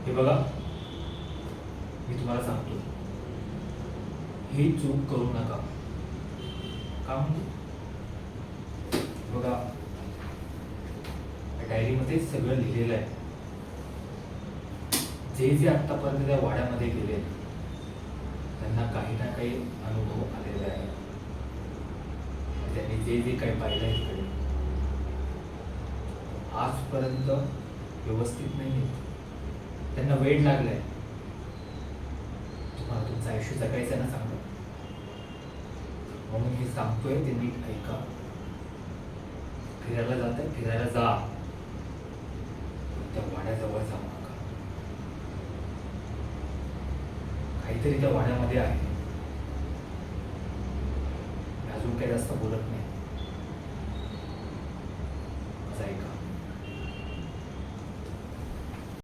हे बघा, मी तुम्हाला सांगतो, ही चूक करू नका. का म्हणजे बघा, डायरीमध्ये सगळं लिहिलेलं आहे. जे जे आतापर्यंत त्या वाड्यामध्ये गेले त्यांना काही ना काही अनुभव आलेले आहे. त्यांनी जे जे काही पाहिलं आहे तिकडे आजपर्यंत व्यवस्थित नाही. त्यांना वेळ लागलाय. तुम्हाला तुमचं आयुष्य जगायचं आहे ना चांगलं, म्हणून मी सांगतोय ते नीट ऐका. फिरायला जात आहे, फिरायला जा, त्या वाड्याजवळ जाऊ नका. काहीतरी त्या वाड्यामध्ये आहे. मी अजून काही जास्त बोलत नाही.